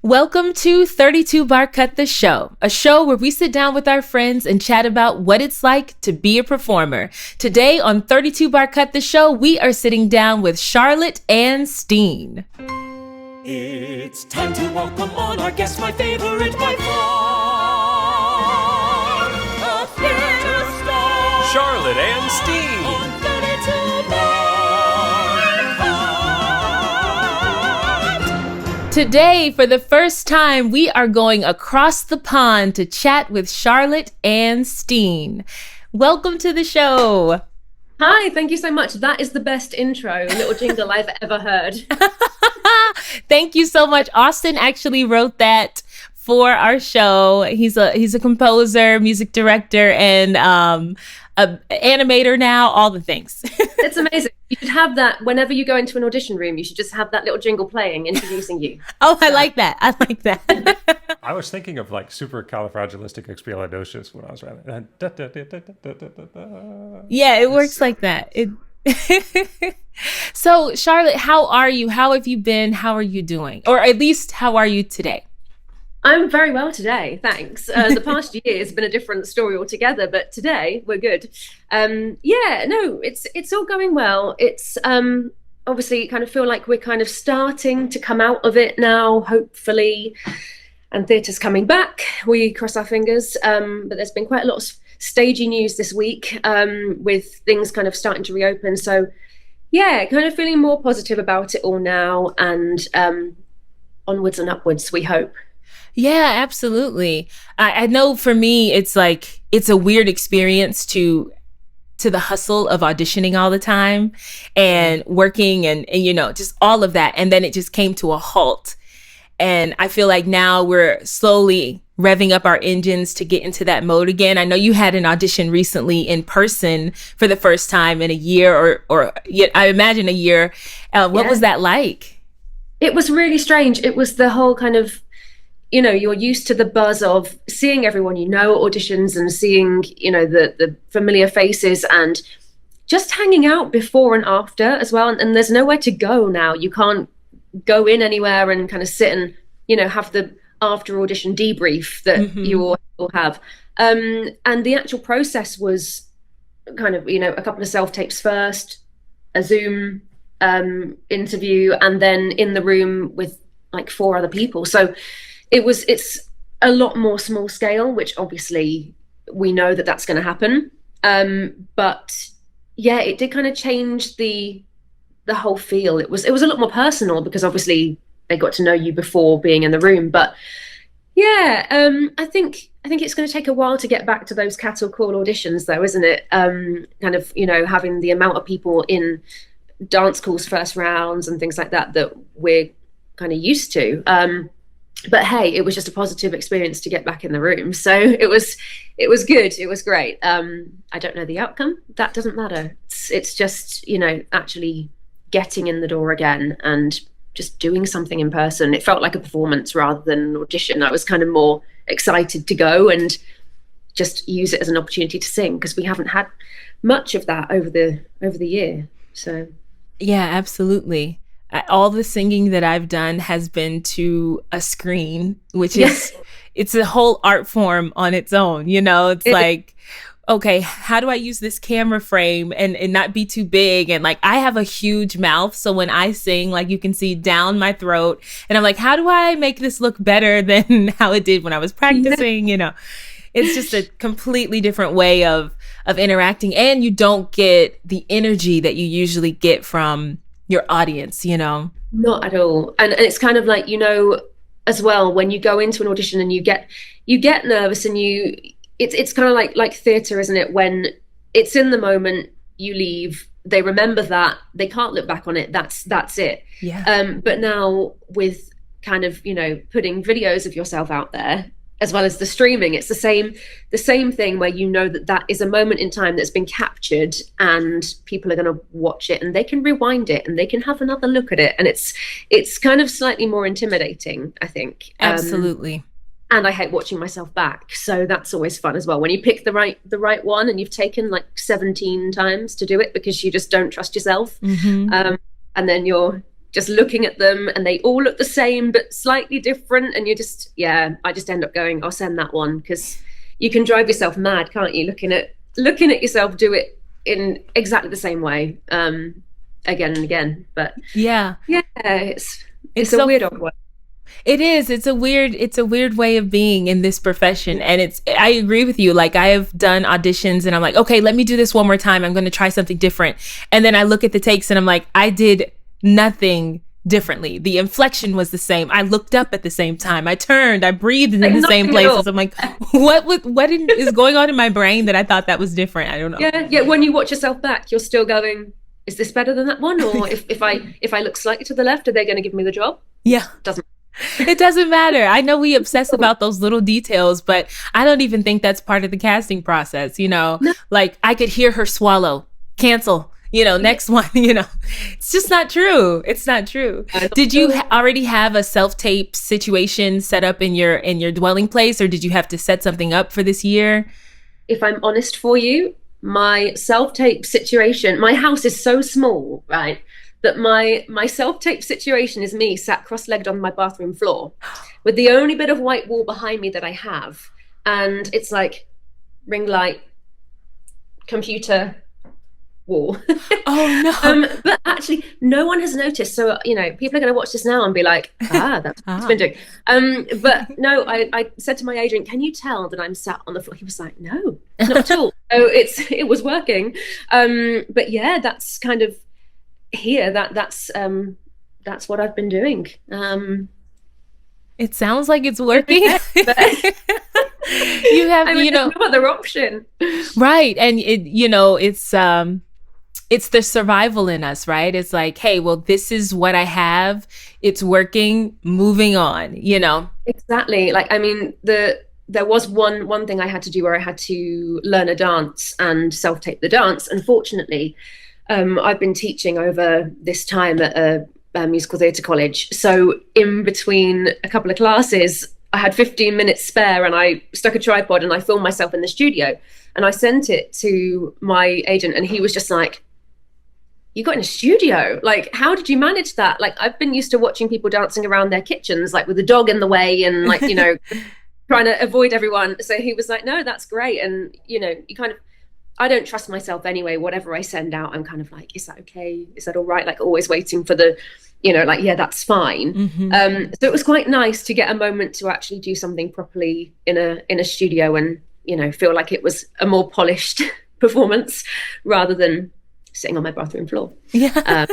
Welcome to 32 Bar Cut the Show, a show where we sit down with our friends and chat about what it's like to be a performer. Today on 32 Bar Cut the Show, we are sitting down with Charlotte Anne Steen. It's time to welcome on our guest, my favorite by far, a theater star, Charlotte Anne Steen. On 32 Bar Cut. Today, for the first time, we are going across the pond to chat with Charlotte Anne Steen. Welcome to the show. Hi, thank you so much. That is the best intro, little jingle I've ever heard. Thank you so much. Austin actually wrote that for our show. He's a composer, music director, and an animator now, all the things. It's amazing. You should have that whenever you go into an audition room. You should just have that little jingle playing, introducing you. Oh, I like that. I like that. I was thinking of like supercalifragilisticexpialidocious when I was writing. Yeah, it works like that. So, Charlotte, how are you? How have you been? How are you doing? Or at least, how are you today? I'm very well today, thanks. The past year has been a different story altogether, but today we're good. It's all going well. It's obviously kind of feel like we're kind of starting to come out of it now, hopefully, and theatre's coming back. We cross our fingers, but there's been quite a lot of stagey news this week with things kind of starting to reopen. So yeah, kind of feeling more positive about it all now, and onwards and upwards, we hope. Yeah, absolutely. I know for me, it's like, it's a weird experience to the hustle of auditioning all the time and working and you know, just all of that. And then it just came to a halt. And I feel like now we're slowly revving up our engines to get into that mode again. I know you had an audition recently in person for the first time in a year or I imagine a year. What was that like? It was really strange. It was the whole kind of, you know, you're used to the buzz of seeing everyone you know at auditions and seeing, you know, the familiar faces and just hanging out before and after as well. And there's nowhere to go now. You can't go in anywhere and kind of sit and, you know, have the after audition debrief that you all have. And the actual process was kind of, you know, a couple of self-tapes first, a Zoom interview, and then in the room with like 4 other people. So it's a lot more small scale, which obviously we know that that's going to happen. But yeah, it did kind of change the whole feel. It was a lot more personal because obviously they got to know you before being in the room. But yeah, I think it's going to take a while to get back to those cattle call auditions though, isn't it? Kind of, you know, having the amount of people in dance calls first rounds and things like that we're kind of used to. But hey, it was just a positive experience to get back in the room. So it was good. It was great. I don't know the outcome. That doesn't matter. It's just, you know, actually getting in the door again and just doing something in person. It felt like a performance rather than an audition. I was kind of more excited to go and just use it as an opportunity to sing because we haven't had much of that over the year. So yeah, absolutely. All the singing that I've done has been to a screen, which is, it's a whole art form on its own. You know, it's like, okay, how do I use this camera frame and not be too big? And like, I have a huge mouth. So when I sing, like you can see down my throat and I'm like, how do I make this look better than how it did when I was practicing? You know, it's just a completely different way of interacting. And you don't get the energy that you usually get from your audience, you know? Not at all. And it's kind of like, you know, as well, when you go into an audition and you get nervous and it's kind of like theatre, isn't it? When it's in the moment, you leave, they remember that, they can't look back on it, that's it. Yeah. But now with kind of, you know, putting videos of yourself out there, as well as the streaming, it's the same thing where you know that is a moment in time that's been captured and people are going to watch it and they can rewind it and they can have another look at it. And it's kind of slightly more intimidating, I think. Absolutely. And I hate watching myself back. So that's always fun as well. When you pick the right one and you've taken like 17 times to do it because you just don't trust yourself. And then you're just looking at them, and they all look the same but slightly different, and I just end up going, I'll send that one, because you can drive yourself mad, can't you, looking at yourself do it in exactly the same way again and again. But it's a weird old way. It is. It's a weird way of being in this profession. And I agree with you. Like, I have done auditions and I'm like, okay, let me do this one more time. I'm going to try something different. And then I look at the takes and I'm like, I did nothing differently. The inflection was the same. I looked up at the same time. I turned, I breathed in the same places. I'm like, what is going on in my brain that I thought that was different? I don't know. Yeah. When you watch yourself back, you're still going, is this better than that one? Or if I look slightly to the left, are they going to give me the job? Yeah. It doesn't matter. I know we obsess about those little details, but I don't even think that's part of the casting process, No. Like, I could hear her swallow, cancel, next one, It's just not true. It's not true. Did you already have a self-tape situation set up in your dwelling place, or did you have to set something up for this year? If I'm honest for you, my self-tape situation, my house is so small, right, that my self-tape situation is me sat cross-legged on my bathroom floor with the only bit of white wall behind me that I have. And it's like ring light, computer, wall. Oh, no. But actually, no one has noticed. So, people are going to watch this now and be like, that's what it's been doing. But no, I said to my agent, can you tell that I'm sat on the floor? He was like, no, not at all. So it was working. But yeah, that's kind of here. That's what I've been doing. It sounds like it's working. You have, no other option. Right. And it's the survival in us, right? It's like, hey, well, this is what I have. It's working, moving on, Exactly. Like, there was one thing I had to do where I had to learn a dance and self-tape the dance. Unfortunately, I've been teaching over this time at a musical theatre college. So in between a couple of classes, I had 15 minutes spare, and I stuck a tripod and I filmed myself in the studio, and I sent it to my agent, and he was just like, you got in a studio? Like, how did you manage that? Like, I've been used to watching people dancing around their kitchens, like with a dog in the way and like, trying to avoid everyone. So he was like, no, that's great. And, you kind of, I don't trust myself anyway. Whatever I send out, I'm kind of like, is that okay? Is that all right? Like, always waiting for the, yeah, that's fine. Mm-hmm. So it was quite nice to get a moment to actually do something properly in a studio and, feel like it was a more polished performance rather than sitting on my bathroom floor. Yeah.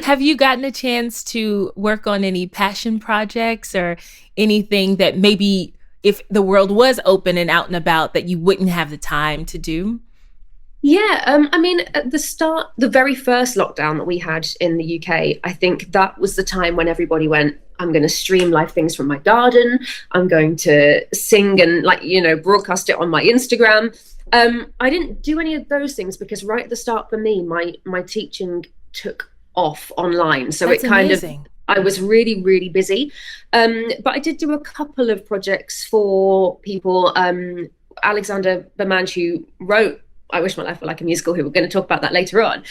Have you gotten a chance to work on any passion projects or anything that maybe if the world was open and out and about that you wouldn't have the time to do? Yeah, at the start, the very first lockdown that we had in the UK, I think that was the time when everybody went, I'm going to stream live things from my garden. I'm going to sing and broadcast it on my Instagram. I didn't do any of those things because right at the start for me, my teaching took off online. So That's it kind amazing. of, I was really, really busy. But I did do a couple of projects for people. Alexander Bermanch, who wrote I Wish My Life Were Like a Musical, who we're going to talk about that later on.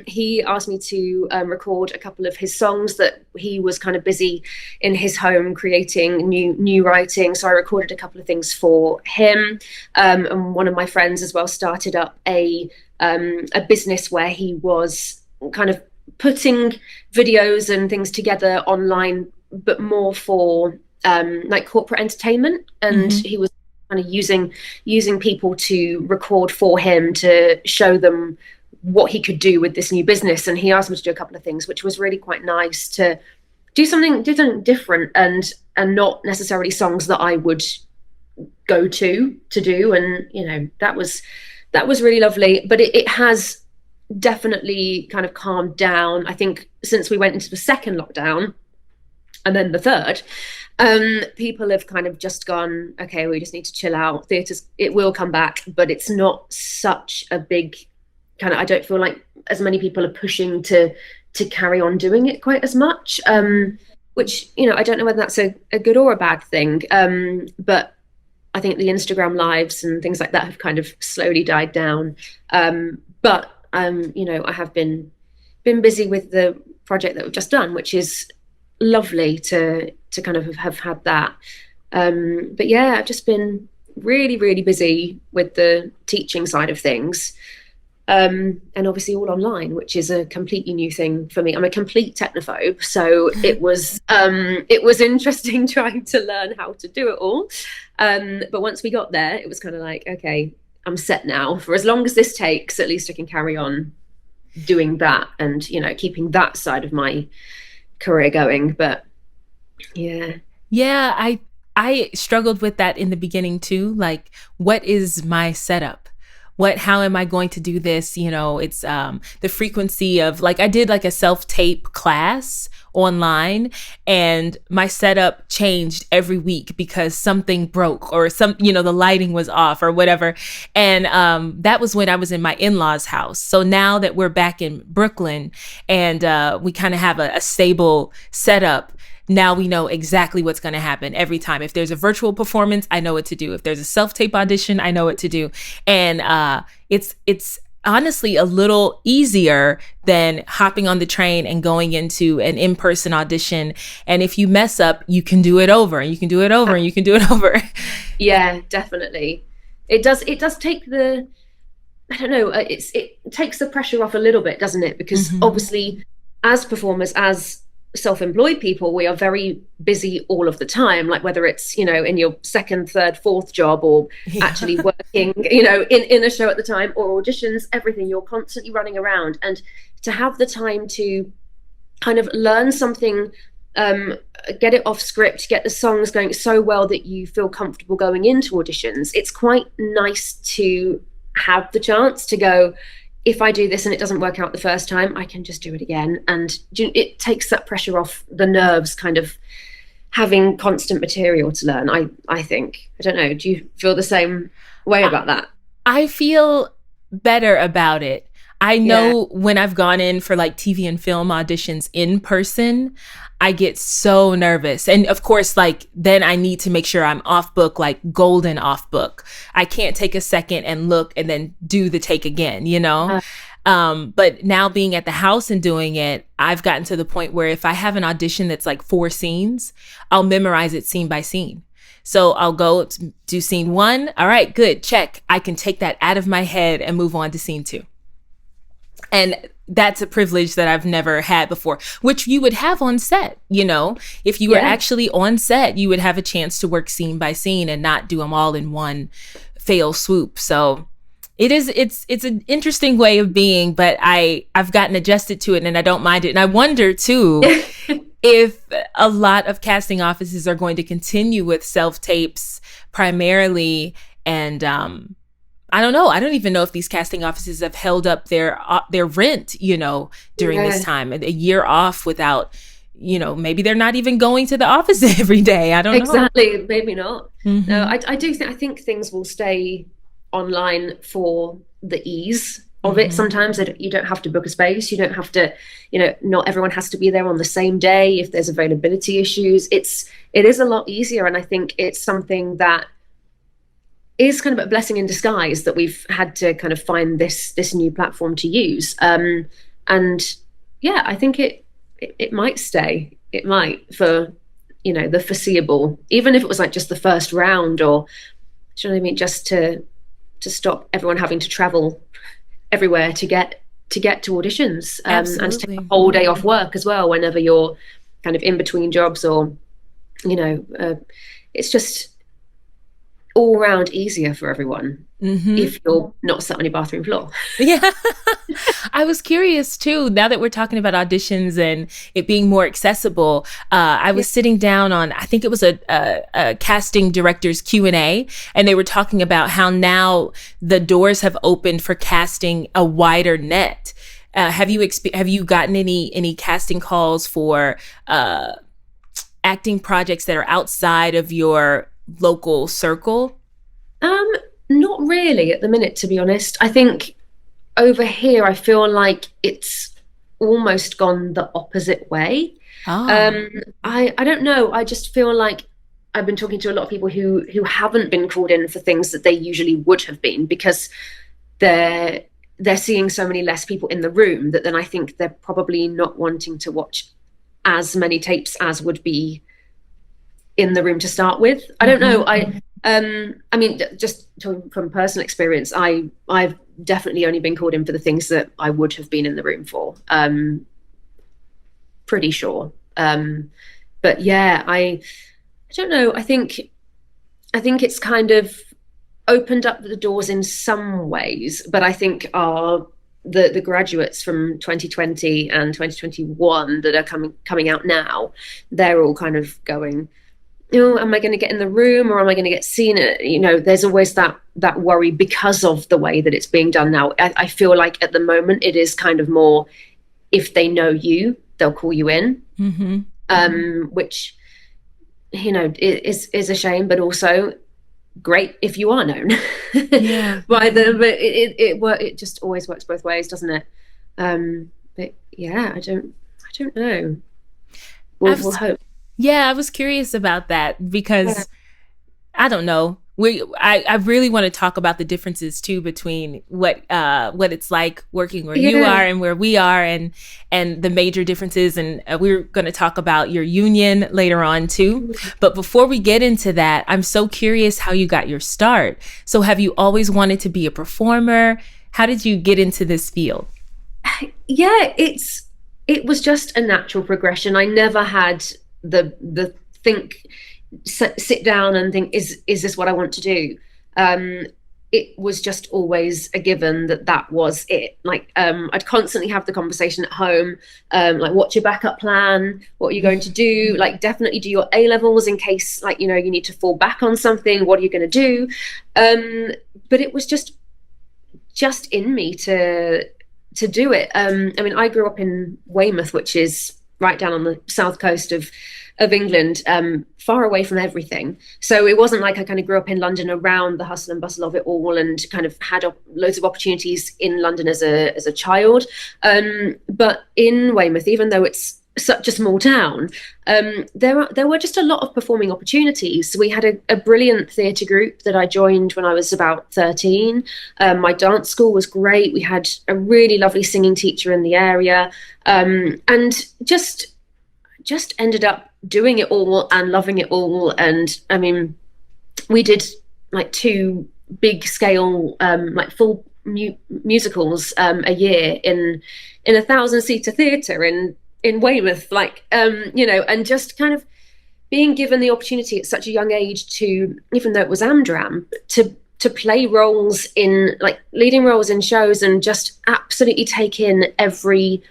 He asked me to record a couple of his songs that he was kind of busy in his home creating new writing. So I recorded a couple of things for him. And one of my friends as well started up a business where he was kind of putting videos and things together online, but more for like corporate entertainment. And he was kind of using people to record for him to show them what he could do with this new business. And he asked me to do a couple of things, which was really quite nice to do something different and not necessarily songs that I would go to do. And that was really lovely. But it has definitely kind of calmed down, I think, since we went into the second lockdown and then the third. People have kind of just gone, okay, we just need to chill out. Theatres, it will come back, but it's not such a big kind of, I don't feel like as many people are pushing to carry on doing it quite as much, which, I don't know whether that's a good or a bad thing. But I think the Instagram lives and things like that have kind of slowly died down. But I have been been busy with the project that we've just done, which is lovely to kind of have had that. But yeah, I've just been really, really busy with the teaching side of things. And obviously all online, which is a completely new thing for me. I'm a complete technophobe, so it was interesting trying to learn how to do it all. But once we got there, it was kind of like, okay, I'm set now. For as long as this takes, at least I can carry on doing that and, you know, keeping that side of my career going. But yeah. I struggled with that in the beginning too. Like, what is my setup? How am I going to do this? You know, it's the frequency of, like, I did like a self-tape class online, and my setup changed every week because something broke or the lighting was off or whatever. And that was when I was in my in-laws' house. So now that we're back in Brooklyn and we kind of have a stable setup, now we know exactly what's going to happen every time. If there's a virtual performance, I know what to do. If there's a self-tape audition, I know what to do. And it's honestly a little easier than hopping on the train and going into an in-person audition. And if you mess up, you can do it over, and you can do it over, and you can do it over. Yeah, definitely. It does take it takes the pressure off a little bit, doesn't it? Because obviously, as performers, as self-employed people, we are very busy all of the time, like whether it's, you know, in your second, third, fourth job, or actually working, you know, in a show at the time, or auditions, everything. You're constantly running around, and to have the time to kind of learn something, get it off script, get the songs going so well that you feel comfortable going into auditions, it's quite nice to have the chance to go, if I do this and it doesn't work out the first time, I can just do it again. And it takes that pressure off the nerves, kind of having constant material to learn, I think. I don't know. Do you feel the same way about that? I feel better about it. I know when I've gone in for like TV and film auditions in person, I get so nervous. And of course, like, then I need to make sure I'm off book, like golden off book. I can't take a second and look and then do the take again, you know? But now being at the house and doing it, I've gotten to the point where if I have an audition that's like 4 scenes, I'll memorize it scene by scene. So I'll go do scene 1. All right, good, check. I can take that out of my head and move on to scene 2. And that's a privilege that I've never had before, which you would have on set. You know, if you were actually on set, you would have a chance to work scene by scene and not do them all in one fail swoop. So it's an interesting way of being, but I've gotten adjusted to it and I don't mind it. And I wonder too, if a lot of casting offices are going to continue with self-tapes primarily. And, I don't know. I don't even know if these casting offices have held up their rent, you know, during this time. A year off without, you know, maybe they're not even going to the office every day. I don't know. Exactly. Maybe not. No, I think things will stay online for the ease of it. Sometimes you don't have to book a space. You don't have to, you know, not everyone has to be there on the same day. If there's availability issues, it is a lot easier. And I think it's something that is kind of a blessing in disguise that we've had to kind of find this new platform to use. And yeah, I think it might stay. It might for, you know, the foreseeable, even if it was like just the first round, or, do you know what I mean? Just to stop everyone having to travel everywhere to get to auditions, and to take a whole day off work as well, whenever you're kind of in between jobs, or, you know, it's just all round easier for everyone if you're not sat on your bathroom floor. Yeah. I was curious too, now that we're talking about auditions and it being more accessible, I was sitting down on, I think it was a casting director's Q&A, and they were talking about how now the doors have opened for casting a wider net. Have you gotten any casting calls for acting projects that are outside of your local circle? Not really at the minute, to be honest. I think over here I feel like it's almost gone the opposite way. I don't know. I just feel like I've been talking to a lot of people who haven't been called in for things that they usually would have been, because they're they're seeing so many less people in the room that then I think they're probably not wanting to watch as many tapes as would be in the room to start with. I don't know. I mean, just talking from personal experience, I've definitely only been called in for the things that I would have been in the room for. Pretty sure. But yeah, I don't know. I think it's kind of opened up the doors in some ways, but I think the graduates from 2020 and 2021 that are coming out now, they're all kind of going, am I going to get in the room or am I going to get seen? There's always that worry because of the way that it's being done now. I feel like at the moment it is kind of more, if they know you, they'll call you in, which, is a shame, but also great if you are known by them. But it just always works both ways, doesn't it? But yeah, I don't know. We'll hope. Yeah, I was curious about that because I don't know. I really want to talk about the differences too between what it's like working where you are and where we are, and the major differences. And we're going to talk about your union later on too. But before we get into that, I'm so curious how you got your start. So have you always wanted to be a performer? How did you get into this field? Yeah, it was just a natural progression. I never had the sit down and think, is this what I want to do? It was just always a given that was it. Like, I'd constantly have the conversation at home, like, what's your backup plan? What are you going to do? Like, definitely do your A-levels in case, like, you need to fall back on something. What are you going to do? But it was just in me to do it. I mean, I grew up in Weymouth, which is right down on the south coast of England, far away from everything. So it wasn't like I kind of grew up in London around the hustle and bustle of it all and kind of had loads of opportunities in London as a child. But in Weymouth, even though it's such a small town, there were just a lot of performing opportunities. We had a brilliant theatre group that I joined when I was about 13. My dance school was great. We had a really lovely singing teacher in the area, and just ended up doing it all and loving it all. And I mean, we did like 2 big scale like full musicals a year in 1,000-seater theatre in Weymouth, like and just kind of being given the opportunity at such a young age to, even though it was Amdram, to play roles in, like, leading roles in shows and just absolutely take in every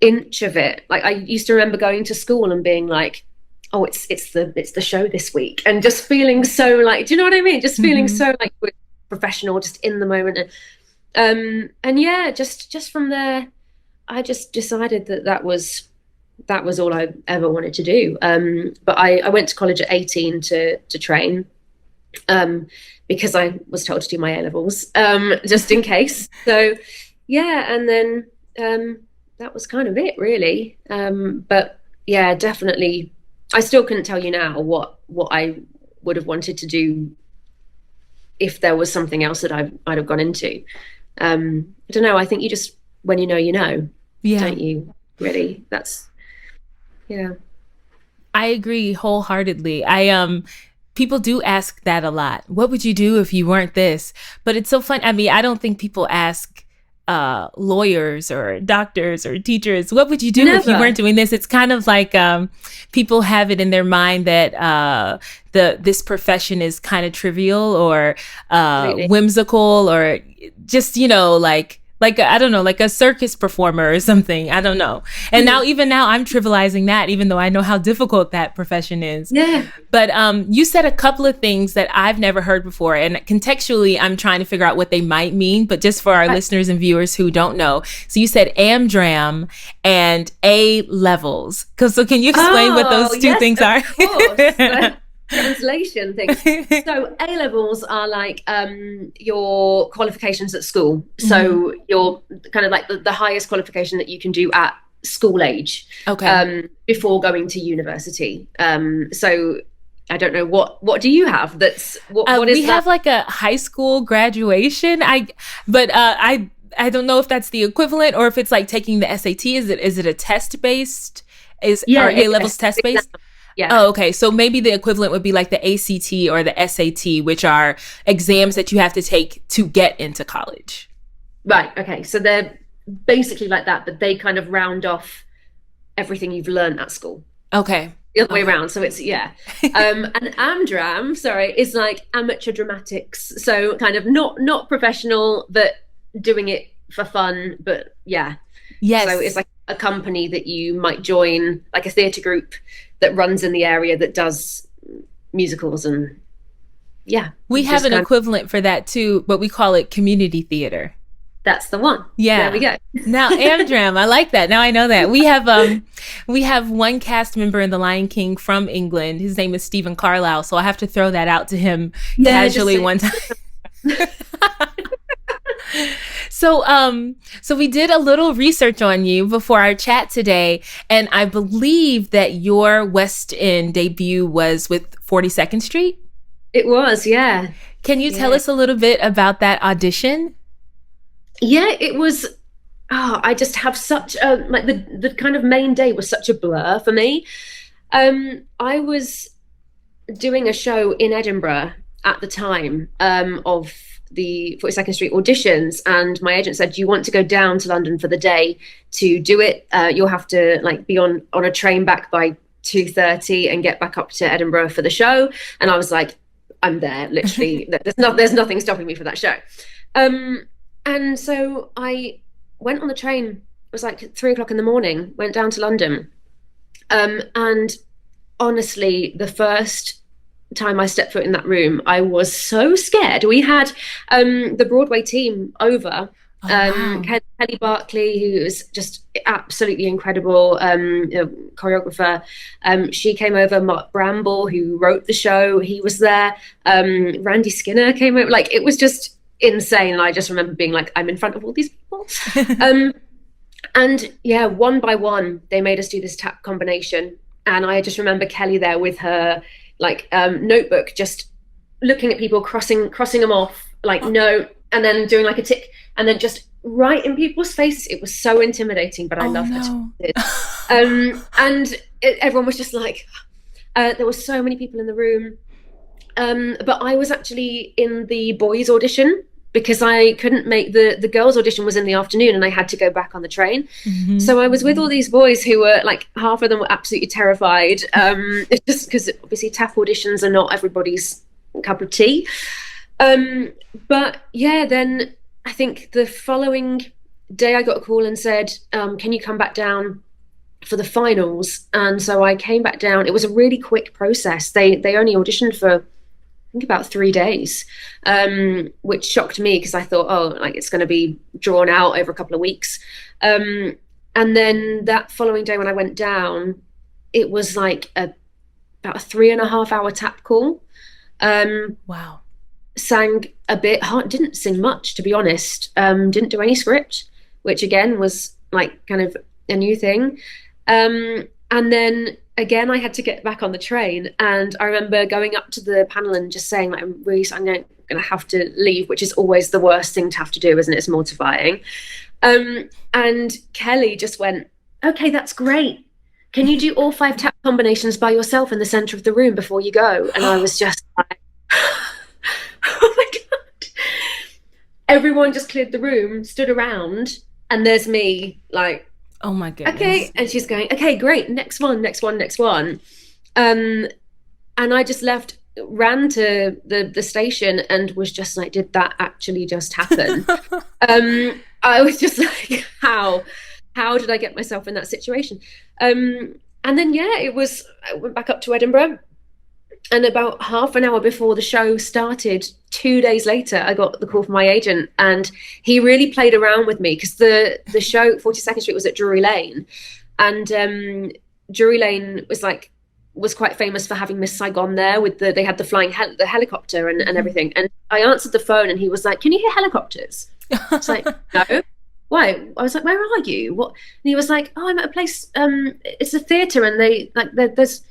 inch of it. Like, I used to remember going to school and being like, oh, it's the show this week, and just feeling so, like, do you know what I mean? Just feeling so like professional, just in the moment. And yeah, just from there, I just decided that was all I ever wanted to do. But I went to college at 18 to train, because I was told to do my A-levels, just in case. So yeah, and then that was kind of it, really. But yeah, definitely, I still couldn't tell you now what I would have wanted to do if there was something else that I'd have gone into. I don't know. I think you just, when you know, don't you? Really, that's, yeah. I agree wholeheartedly. People do ask that a lot. What would you do if you weren't this? But it's so fun. I mean, I don't think people ask lawyers or doctors or teachers, what would you do if you weren't doing this? It's kind of like people have it in their mind that this profession is kind of trivial or whimsical, or just, like I don't know, like a circus performer or something. I don't know. And now I'm trivializing that, even though I know how difficult that profession is. Yeah. But you said a couple of things that I've never heard before, and contextually, I'm trying to figure out what they might mean. But just for our listeners and viewers who don't know, so you said Amdram and A-levels. So can you explain what those two things are? Of course. Translation things. So A-levels are like your qualifications at school. So you're kind of like the highest qualification that you can do at school age, before going to university. So I don't know, what do you have? That's what is we that? Have like a high school graduation. I don't know if that's the equivalent or if it's like taking the SAT. Is it a test based? Are A levels test based? Yeah. Oh, okay. So maybe the equivalent would be like the ACT or the SAT, which are exams that you have to take to get into college. Right. Okay. So they're basically like that, but they kind of round off everything you've learned at school. Okay. The other way around. So it's, and AmDram, is like amateur dramatics. So kind of not professional, but doing it for fun. But yeah. Yes. So it's like a company that you might join, like a theatre group that runs in the area that does musicals. And yeah. We have an equivalent for that too, but we call it community theater. That's the one. Yeah. There we go. Now, AmDram, I like that. Now I know that. We have one cast member in The Lion King from England. His name is Stephen Carlisle, so I have to throw that out to him casually one time. So we did a little research on you before our chat today, and I believe that your West End debut was with 42nd Street. It was, yeah. Can you tell us a little bit about that audition? Yeah, it was. I just have such a like the kind of main day was such a blur for me. I was doing a show in Edinburgh at the time of the 42nd Street auditions, and my agent said, "Do you want to go down to London for the day to do it? You'll have to like be on a train back by 2:30 and get back up to Edinburgh for the show." And I was like, "I'm there, literally. There's nothing stopping me for that show." And so I went on the train. It was like 3:00 in the morning, went down to London. And honestly, the first time I stepped foot in that room, I was so scared. We had the Broadway team over. Wow. Kelly Barkley, who was just absolutely incredible choreographer. She came over. Mark Bramble, who wrote the show, he was there. Randy Skinner came over. Like, it was just insane. I just remember being like, I'm in front of all these people. And yeah, one by one, they made us do this tap combination. And I just remember Kelly there with her notebook, just looking at people, crossing them off, like no, and then doing like a tick, and then just right in people's faces. It was so intimidating, but I loved it. And everyone was just like, there were so many people in the room. But I was actually in the boys' audition because I couldn't make the girls' audition was in the afternoon and I had to go back on the train. Mm-hmm. So I was with all these boys who were like, half of them were absolutely terrified. It's just because obviously tap auditions are not everybody's cup of tea. But yeah, then I think the following day I got a call and said, can you come back down for the finals? And so I came back down. It was a really quick process. They only auditioned for I think about 3 days, which shocked me because I thought, oh, like it's going to be drawn out over a couple of weeks. And then that following day when I went down, it was like about a 3.5 hour tap call. Wow. Sang a bit, didn't sing much, to be honest. Didn't do any script, which again was like kind of a new thing. And then again, I had to get back on the train, and I remember going up to the panel and just saying, like, I'm going to have to leave, which is always the worst thing to have to do, isn't it? It's mortifying. And Kelly just went, okay, that's great. Can you do all 5 tap combinations by yourself in the center of the room before you go? And I was just like, oh my God. Everyone just cleared the room, stood around, and there's me like, oh my goodness. Okay. And she's going, okay, great. Next one. And I just ran to the station and was just like, did that actually just happen? I was just like, how did I get myself in that situation? And then, I went back up to Edinburgh, and about half an hour before the show started, 2 days later, I got the call from my agent, and he really played around with me because the show 42nd Street was at Drury Lane, and Drury Lane was quite famous for having Miss Saigon there with they had the flying the helicopter and everything. And I answered the phone and he was like, can you hear helicopters? It's like, no. Why? I was like, where are you? What? And he was like, oh, I'm at a place, it's a theatre, and there's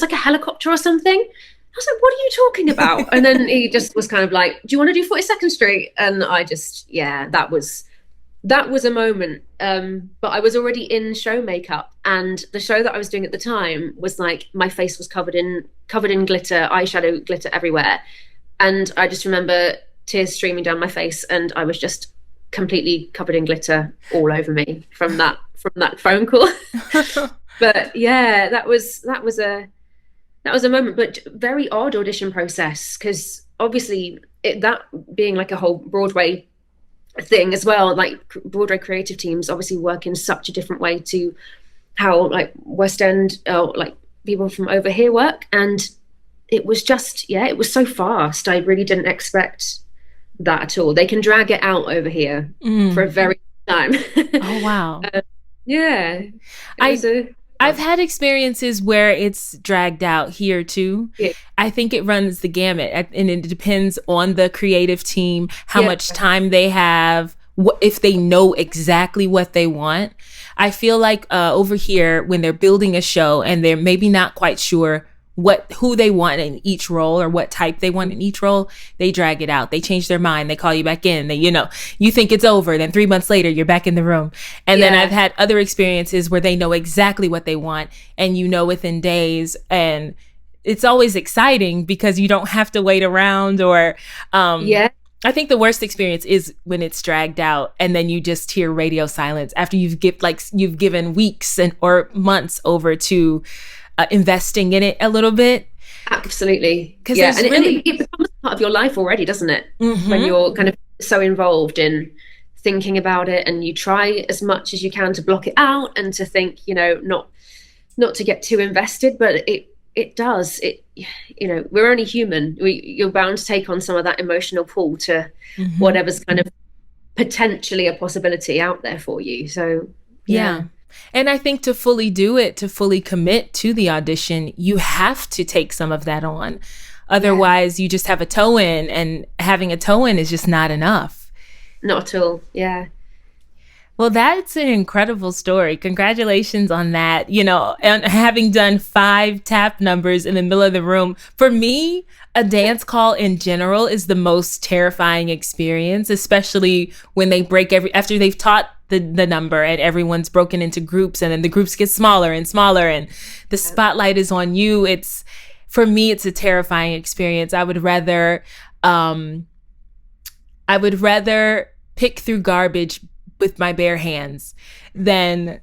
like a helicopter or something. was like, what are you talking about? And then he just was kind of like, do you want to do 42nd Street? And I just, yeah, that was a moment. But I was already in show makeup, and the show that I was doing at the time was like, my face was covered in glitter, eyeshadow glitter everywhere. And I just remember tears streaming down my face, and I was just completely covered in glitter all over me from that phone call. But yeah, that was a moment, but very odd audition process, because obviously that being like a whole Broadway thing as well, like Broadway creative teams obviously work in such a different way to how like West End, like people from over here work. And it was just, yeah, it was so fast. I really didn't expect that at all. They can drag it out over here for a very long time. Oh, wow. Yeah. I've had experiences where it's dragged out here too. Yeah. I think it runs the gamut, and it depends on the creative team, how much time they have, if they know exactly what they want. I feel like over here, when they're building a show and they're maybe not quite sure who they want in each role or what type they want in each role, they drag it out. They change their mind. They call you back in. They, you think it's over. Then 3 months later, you're back in the room. And then I've had other experiences where they know exactly what they want, and within days. And it's always exciting because you don't have to wait around or, I think the worst experience is when it's dragged out and then you just hear radio silence after you've given weeks or months over to investing in it a little bit. Absolutely. And it becomes part of your life already, doesn't it? Mm-hmm. When you're kind of so involved in thinking about it, and you try as much as you can to block it out and to think, not to get too invested, but it does. We're only human. You're bound to take on some of that emotional pull to whatever's kind of potentially a possibility out there for you. So yeah. And I think to fully do it, to fully commit to the audition, you have to take some of that on. Otherwise, you just have a toe in, and having a toe in is just not enough. Not at all. Yeah. Well, that's an incredible story. Congratulations on that. And having done 5 tap numbers in the middle of the room. For me, a dance call in general is the most terrifying experience, especially when they break after they've taught the number and everyone's broken into groups, and then the groups get smaller and smaller and the spotlight is on you. For me, it's a terrifying experience. I would rather pick through garbage with my bare hands than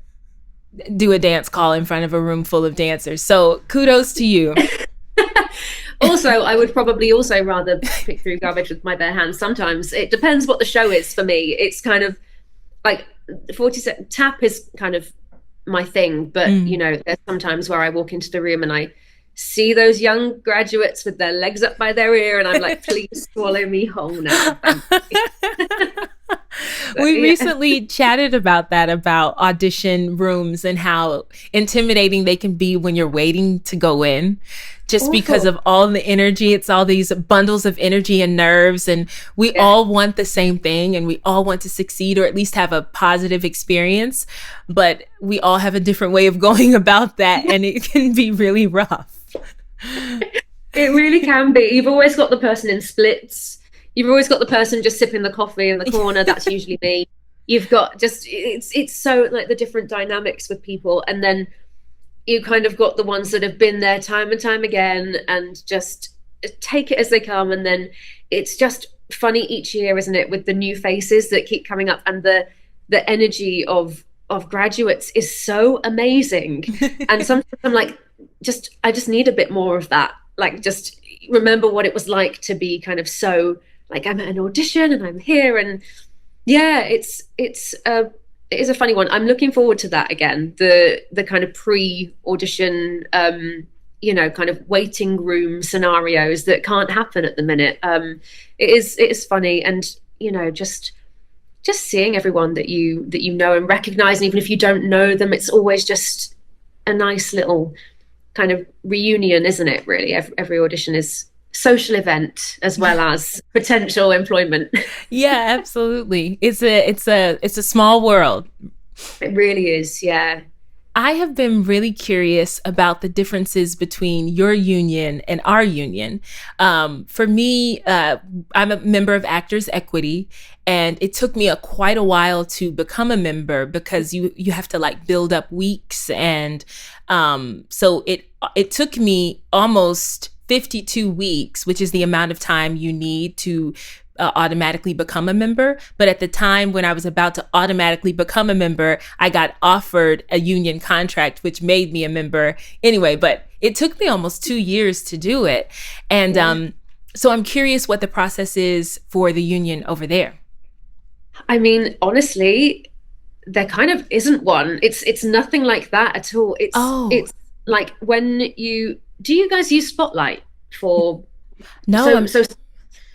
do a dance call in front of a room full of dancers. So kudos to you. Also, I would probably also rather pick through garbage with my bare hands. Sometimes it depends what the show is for me. It's kind of like 47 tap is kind of my thing, but there's sometimes where I walk into the room and I see those young graduates with their legs up by their ear, and I'm like, please swallow me whole now. We recently chatted about audition rooms and how intimidating they can be when you're waiting to go in, just because of all the energy. It's all these bundles of energy and nerves, and we all want the same thing, and we all want to succeed or at least have a positive experience, but we all have a different way of going about that, and it can be really rough. It really can be. You've always got the person in splits. You've always got the person just sipping the coffee in the corner. That's usually me. You've got it's so like the different dynamics with people. And then you kind of got the ones that have been there time and time again and just take it as they come. And then it's just funny each year, isn't it? With the new faces that keep coming up, and the energy of graduates is so amazing. And sometimes I'm like, I just need a bit more of that. Like, just remember what it was like to be kind of so like, I'm at an audition and I'm here. And yeah, it is a funny one. I'm looking forward to that again. The kind of pre-audition, kind of waiting room scenarios that can't happen at the minute. It is funny, and just seeing everyone that you know and recognize, and even if you don't know them, it's always just a nice little kind of reunion, isn't it? Really, every audition is social event as well as potential employment. Yeah, absolutely. It's a small world. It really is. Yeah. I have been really curious about the differences between your union and our union. For me, I'm a member of Actors Equity, and it took me quite a while to become a member because you have to like build up weeks, and so it took me almost 52 weeks, which is the amount of time you need to automatically become a member. But at the time when I was about to automatically become a member, I got offered a union contract, which made me a member anyway. But it took me almost 2 years to do it. And so I'm curious what the process is for the union over there. I mean, honestly, there kind of isn't one. It's nothing like that at all. It's like when do you guys use Spotlight for? No.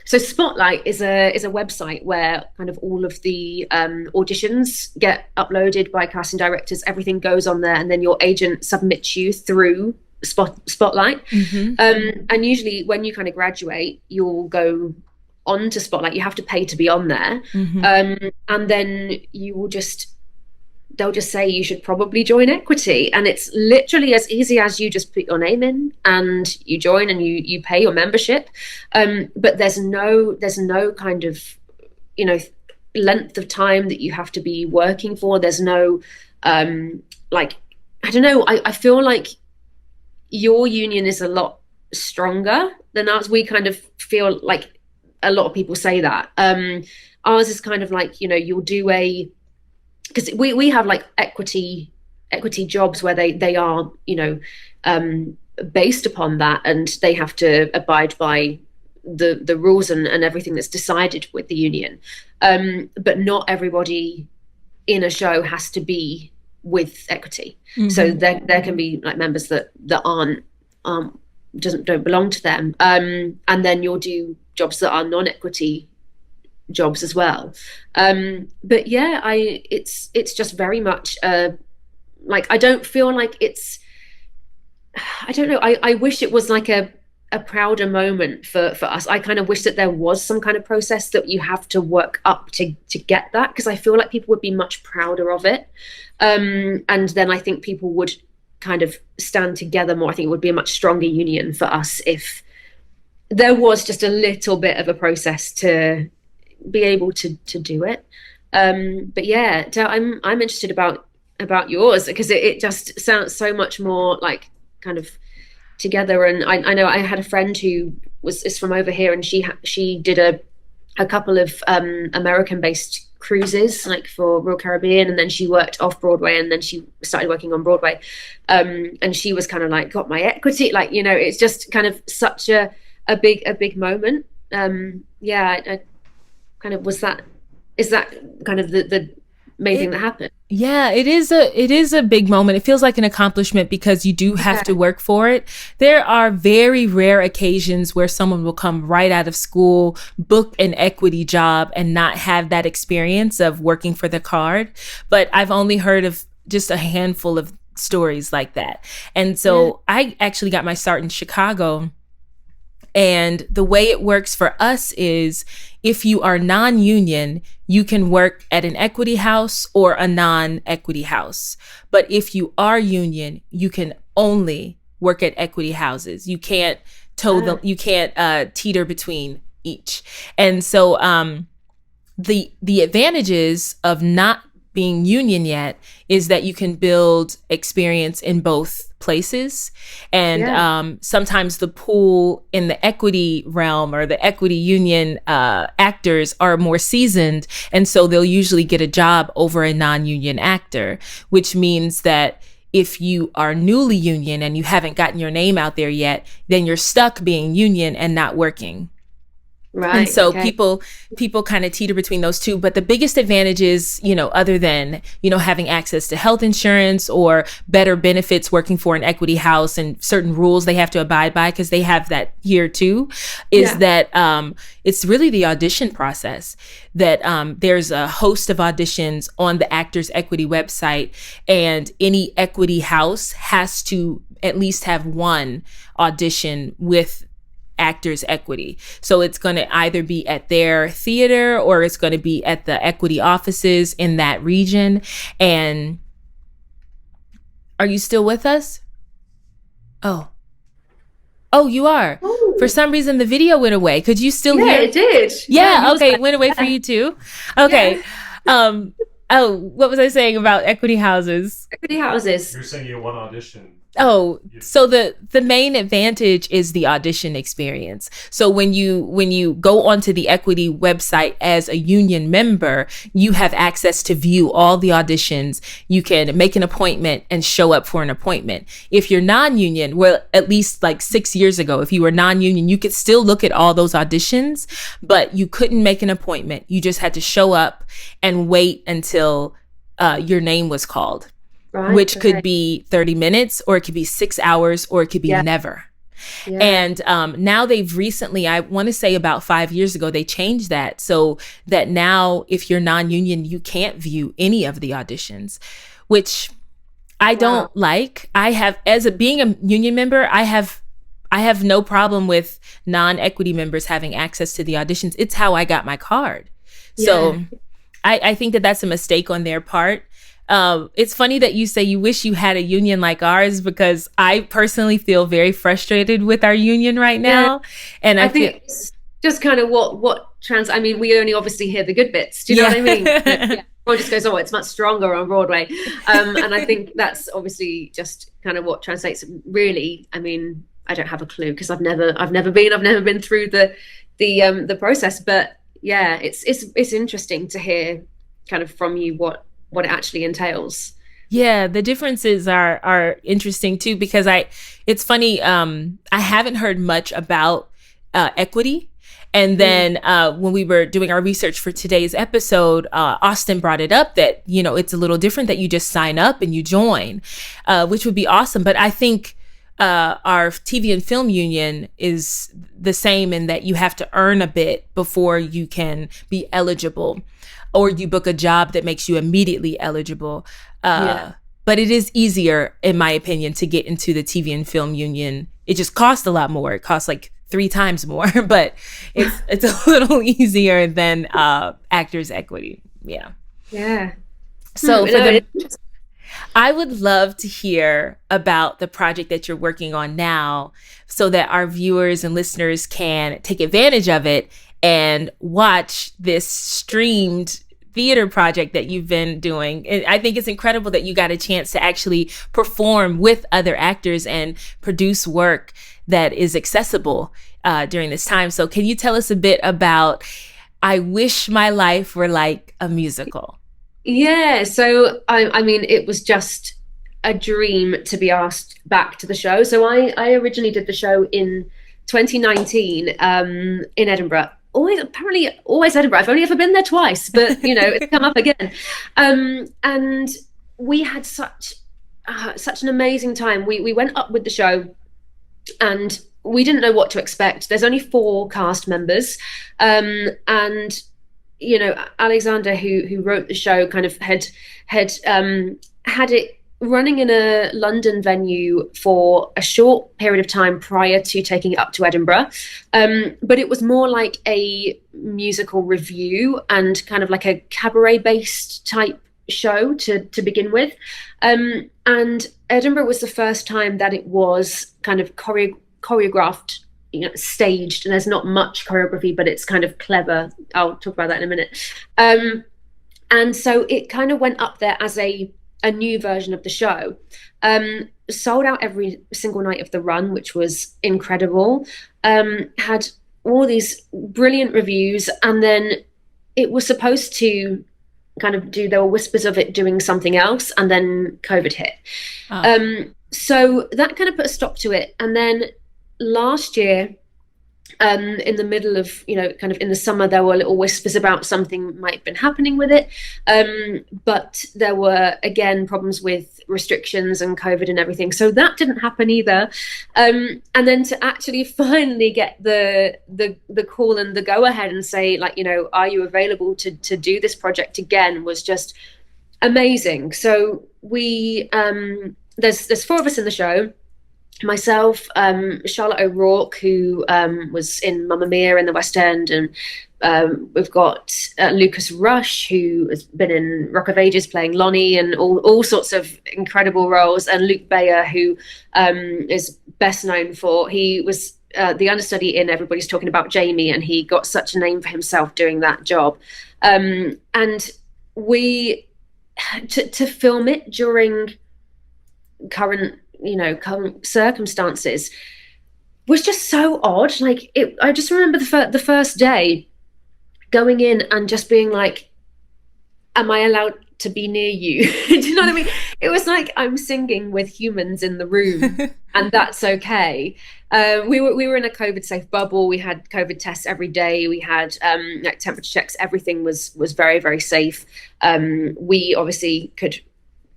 So Spotlight is a website where kind of all of the auditions get uploaded by casting directors. Everything goes on there, and then your agent submits you through Spotlight. Mm-hmm. And usually, when you kind of graduate, you'll go on to Spotlight. You have to pay to be on there, and then they'll just say you should probably join Equity, and it's literally as easy as you just put your name in and you join and you pay your membership, but there's no kind of length of time that you have to be working for. There's no like, I don't know, I feel like your union is a lot stronger than ours. We kind of feel like, a lot of people say that ours is kind of like, you'll do because we have like equity jobs where they are based upon that, and they have to abide by the rules and everything that's decided with the union, but not everybody in a show has to be with Equity. Mm-hmm. So there can be like members that aren't don't belong to them, and then you'll do jobs that are non-equity jobs as well, but yeah, it's just very much like, I don't feel like I don't know, I wish it was like a prouder moment for us. I kind of wish that there was some kind of process that you have to work up to get that, because I feel like people would be much prouder of it, and then I think people would kind of stand together more. I think it would be a much stronger union for us if there was just a little bit of a process to be able to do it. But yeah, I'm interested about yours, because it just sounds so much more like kind of together. And I know I had a friend who is from over here, and she did a couple of American based cruises like for Royal Caribbean, and then she worked off Broadway, and then she started working on Broadway, and she was kind of like, got my equity, like, it's just kind of such a big moment. I kind of is that kind of the main thing that happened? Yeah, it is a big moment. It feels like an accomplishment because you do have to work for it. There are very rare occasions where someone will come right out of school, book an equity job, and not have that experience of working for the card. But I've only heard of just a handful of stories like that. And so I actually got my start in Chicago. And the way it works for us is, if you are non-union, you can work at an equity house or a non-equity house. But if you are union, you can only work at equity houses. You can't teeter between each. And so the advantages of not being union yet is that you can build experience in both places. And sometimes the pool in the equity realm or the equity union actors are more seasoned. And so they'll usually get a job over a non-union actor, which means that if you are newly union and you haven't gotten your name out there yet, then you're stuck being union and not working. Right. And so people kind of teeter between those two. But the biggest advantage is, other than, having access to health insurance or better benefits working for an equity house and certain rules they have to abide by, because they have that here too, is that it's really the audition process. That there's a host of auditions on the Actors Equity website, and any equity house has to at least have one audition with Actors Equity. So it's going to either be at their theater or it's going to be at the equity offices in that region. And Are you still with us? Oh, you are. Ooh. For some reason, the video went away. Could you still hear? Yeah, it did. Yeah. Okay. It went away for you too. Okay. Yeah. Oh, what was I saying about equity houses? Equity houses. You're saying you want audition. Oh, so the main advantage is the audition experience. So when you go onto the equity website as a union member, you have access to view all the auditions. You can make an appointment and show up for an appointment. If you're non-union, well, at least like 6 years ago, if you were non-union, you could still look at all those auditions, but you couldn't make an appointment. You just had to show up and wait until your name was called. Right, which could be 30 minutes, or it could be 6 hours, or it could be never. Yeah. And now they've recently, I want to say about 5 years ago, they changed that so that now if you're non-union, you can't view any of the auditions, which I don't like. I have, being a union member, I have no problem with non-equity members having access to the auditions. It's how I got my card. Yeah. So I think that that's a mistake on their part. It's funny that you say you wish you had a union like ours, because I personally feel very frustrated with our union right now. Yeah. And I think it's just kind of I mean, we only obviously hear the good bits. Do you know what I mean? Everyone just goes, oh, it's much stronger on Broadway. And I think that's obviously just kind of what translates. Really, I mean, I don't have a clue because I've never been through the process. But yeah, it's interesting to hear kind of from you what it actually entails. Yeah, the differences are interesting too, because it's funny, I haven't heard much about equity. And then when we were doing our research for today's episode, Austin brought it up that, it's a little different, that you just sign up and you join, which would be awesome. But I think our TV and film union is the same in that you have to earn a bit before you can be eligible, or you book a job that makes you immediately eligible. But it is easier, in my opinion, to get into the TV and film union. It just costs a lot more. It costs like 3 times more, but it's a little easier than Actors Equity. Yeah. Yeah. So I would love to hear about the project that you're working on now, so that our viewers and listeners can take advantage of it and watch this streamed theater project that you've been doing. And I think it's incredible that you got a chance to actually perform with other actors and produce work that is accessible during this time. So can you tell us a bit about I Wish My Life Were Like a Musical? Yeah, so I mean, it was just a dream to be asked back to the show. So I originally did the show in 2019 in Edinburgh. Always Edinburgh. I've only ever been there twice, but it's come up again. And we had such an amazing time. We went up with the show, and we didn't know what to expect. There's only 4 cast members, and Alexander, who wrote the show, kind of had it running in a London venue for a short period of time prior to taking it up to Edinburgh. But it was more like a musical review and kind of like a cabaret-based type show to begin with. And Edinburgh was the first time that it was kind of choreographed, staged, and there's not much choreography, but it's kind of clever. I'll talk about that in a minute. And so it kind of went up there as a new version of the show. Sold out every single night of the run, which was incredible. Had all these brilliant reviews, and then it was supposed to kind of there were whispers of it doing something else, and then COVID hit. So that kind of put a stop to it. And then last year, in the middle of, kind of in the summer, there were little whispers about something might have been happening with it. But there were, again, problems with restrictions and COVID and everything. So that didn't happen either. And then to actually finally get the call and the go ahead and say, like, are you available to do this project again, was just amazing. So we, there's 4 of us in the show. myself, Charlotte O'Rourke, who was in Mamma Mia in the West End, and we've got Lucas Rush, who has been in Rock of Ages playing Lonnie and all sorts of incredible roles, and Luke Bayer, who is best known for, he was the understudy in Everybody's Talking About Jamie, and he got such a name for himself doing that job. And we, to film it during current circumstances was just so odd. Like, I just remember the first day going in and just being like, am I allowed to be near you? Do you know what I mean? It was like I'm singing with humans in the room and that's okay. We were in a COVID safe bubble. We had COVID tests every day. We had like temperature checks. Everything was very, very safe. We obviously could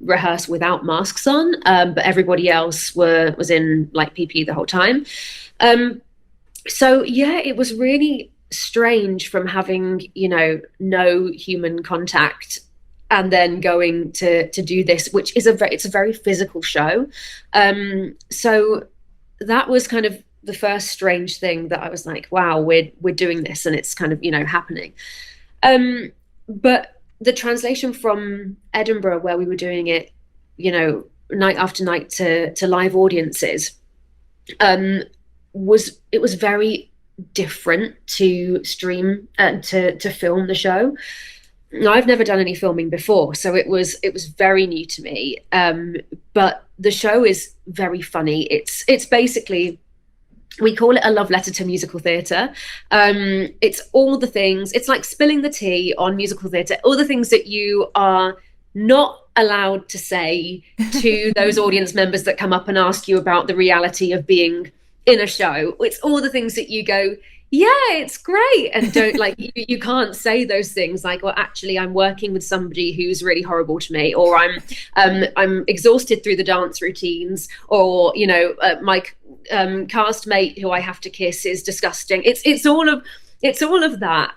rehearse without masks on, but everybody else was in like PPE the whole time. So yeah, it was really strange from having, no human contact and then going to do this, which is it's a very physical show. So that was kind of the first strange thing that I was like, wow, we're doing this and it's kind of, happening. But the translation from Edinburgh, where we were doing it, night after night to live audiences, was very different to stream and to film the show. Now, I've never done any filming before, so it was very new to me. But the show is very funny. It's basically, we call it a love letter to musical theatre. It's all the things, it's like spilling the tea on musical theatre, all the things that you are not allowed to say to those audience members that come up and ask you about the reality of being in a show. It's all the things that you go, yeah, it's great, and don't like you can't say those things like, well, actually I'm working with somebody who's really horrible to me, or I'm exhausted through the dance routines, or my cast mate who I have to kiss is disgusting. It's all of that,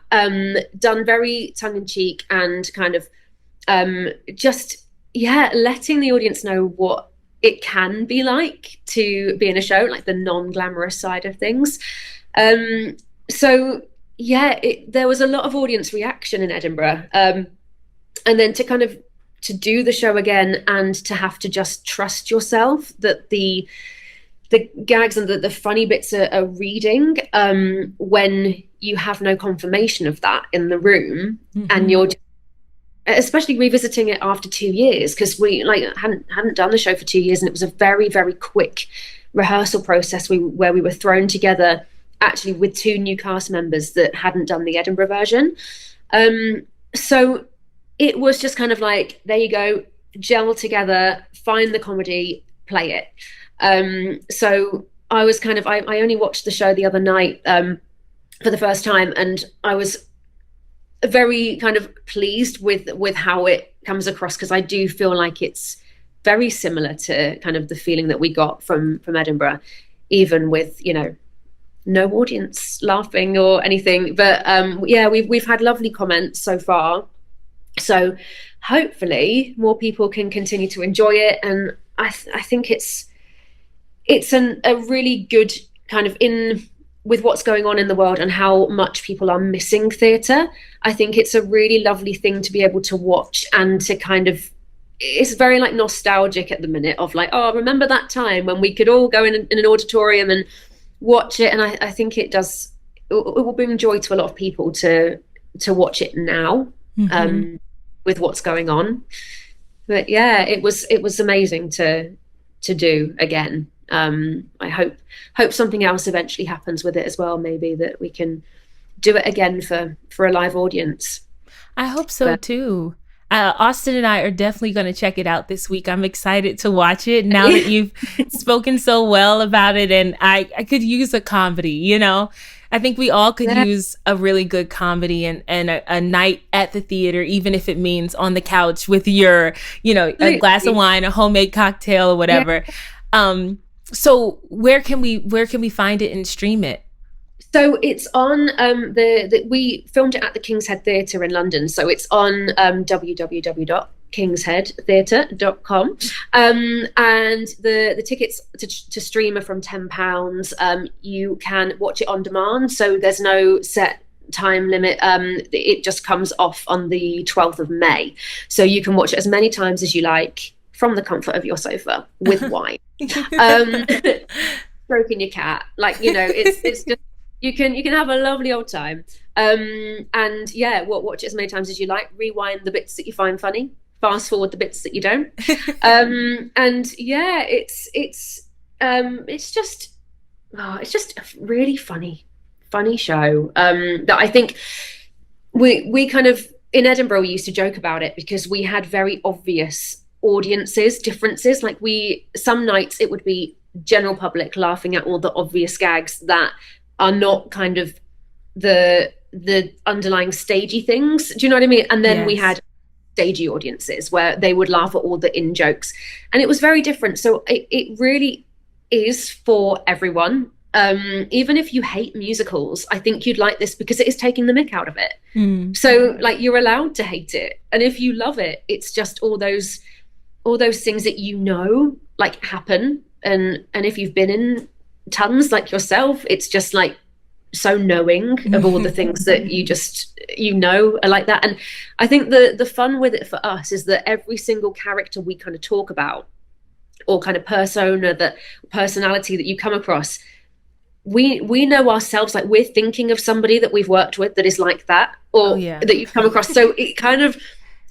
done very tongue-in-cheek and kind of just letting the audience know what it can be like to be in a show, like the non-glamorous side of things. So yeah, there was a lot of audience reaction in Edinburgh, and then to do the show again and to have to just trust yourself that the gags and the funny bits are reading, when you have no confirmation of that in the room. Mm-hmm. And you're especially revisiting it after 2 years, because we hadn't done the show for 2 years, and it was a very, very quick rehearsal process where we were thrown together actually with 2 new cast members that hadn't done the Edinburgh version. So it was just kind of like, there you go, gel together, find the comedy, play it. So I was I only watched the show the other night for the first time, and I was very kind of pleased with how it comes across, because I do feel like it's very similar to kind of the feeling that we got from Edinburgh, even with no audience laughing or anything. But we've had lovely comments so far, so hopefully more people can continue to enjoy it. And I think it's a really good kind of, in with what's going on in the world and how much people are missing theatre, I think it's a really lovely thing to be able to watch, and to kind of, it's very like nostalgic at the minute of like, oh, remember that time when we could all go in an auditorium and watch it. And I think it will bring joy to a lot of people to watch it now, mm-hmm. With what's going on. But yeah, it was amazing to do again. I hope something else eventually happens with it as well, maybe that we can do it again for a live audience. I hope so too. Austin and I are definitely going to check it out this week. I'm excited to watch it now that you've spoken so well about it, and I could use a comedy, I think we all could use a really good comedy and a night at the theater, even if it means on the couch with your, a glass of wine, a homemade cocktail or whatever. Yeah. So where can we find it and stream it? So it's on we filmed it at the King's Head Theatre in London. So it's on kingsheadtheatre.com. And the tickets to stream are from £10. You can watch it on demand, so there's no set time limit. It just comes off on the 12th of May, so you can watch it as many times as you like from the comfort of your sofa with wine, stroking your cat, like, you know, it's just, you can have a lovely old time. And yeah, watch it as many times as you like, rewind the bits that you find funny, fast forward the bits that you don't. And yeah, it's just a really funny show, that I think we kind of, in Edinburgh, we used to joke about it because we had very obvious audiences differences. Like, some nights it would be general public laughing at all the obvious gags that are not kind of the underlying stagey things. Do you know what I mean? And then we had stagey audiences where they would laugh at all the in jokes, and it was very different. So it really is for everyone. Even if you hate musicals, I think you'd like this because it is taking the mick out of it. So like, you're allowed to hate it, and if you love it, it's just all those things that, you know, like, happen. And if you've been in tons like yourself, it's just like so knowing of all the things that you just, you know, are like that. And I think the fun with it for us is that every single character we kind of talk about, or kind of persona, that personality that you come across, we know ourselves, like, we're thinking of somebody that we've worked with that is like that, or that you've come across. So it kind of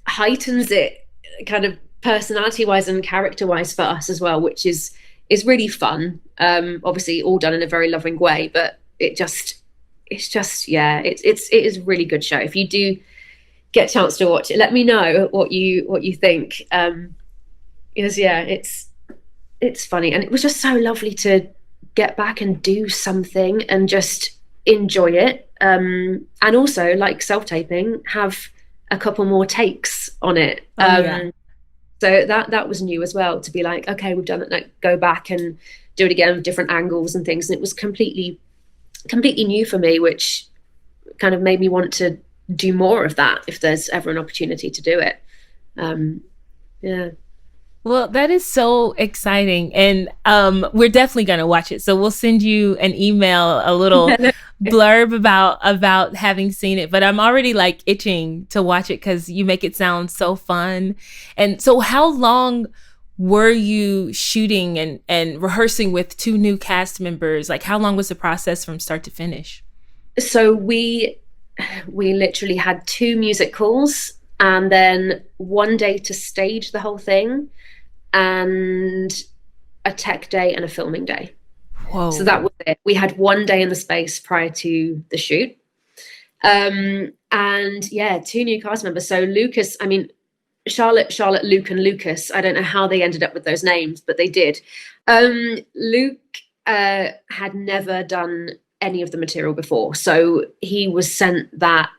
heightens it, kind of personality wise and character wise, for us as well, which is really fun. Obviously all done in a very loving way, but it is a really good show. If you do get a chance to watch it, let me know what you think. It's funny, and it was just so lovely to get back and do something and just enjoy it, and also, like self-taping, have a couple more takes on it. So that was new as well, to be like, okay, we've done it, like, go back and do it again with different angles and things. And it was completely new for me, which kind of made me want to do more of that if there's ever an opportunity to do it. Yeah. Well, that is so exciting. And we're definitely going to watch it. So we'll send you an email, a little blurb about having seen it. But I'm already like itching to watch it because you make it sound so fun. And so how long were you shooting and rehearsing with two new cast members? Like, how long was the process from start to finish? So we literally had 2 music calls, and then one day to stage the whole thing, and a tech day and a filming day. Whoa. So that was it. We had one day in the space prior to the shoot. And yeah, 2 new cast members. So Lucas, I mean, Charlotte, Luke, and Lucas. I don't know how they ended up with those names, but they did. Luke had never done any of the material before. So he was sent that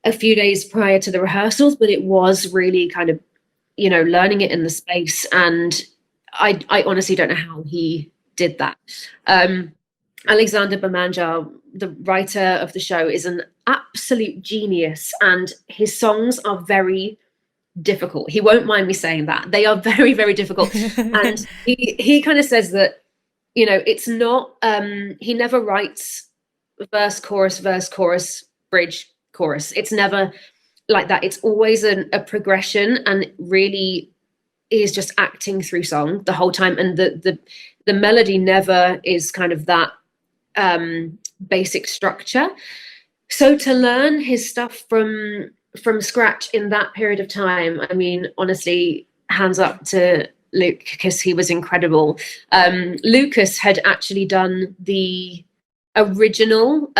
a few days prior to the rehearsals, but it was really kind of, you know, learning it in the space. And I honestly don't know how he did that. Alexander Bamanjar, the writer of the show, is an absolute genius, and his songs are very difficult. He won't mind me saying that. They are very, very difficult. And he kind of says that, you know, it's not, he never writes verse, chorus, bridge, chorus. It's never like that. It's always a progression, and really is just acting through song the whole time. And the melody never is kind of that basic structure. So to learn his stuff from scratch in that period of time, I mean, honestly, hands up to Luke, because he was incredible. Lucas had actually done the original,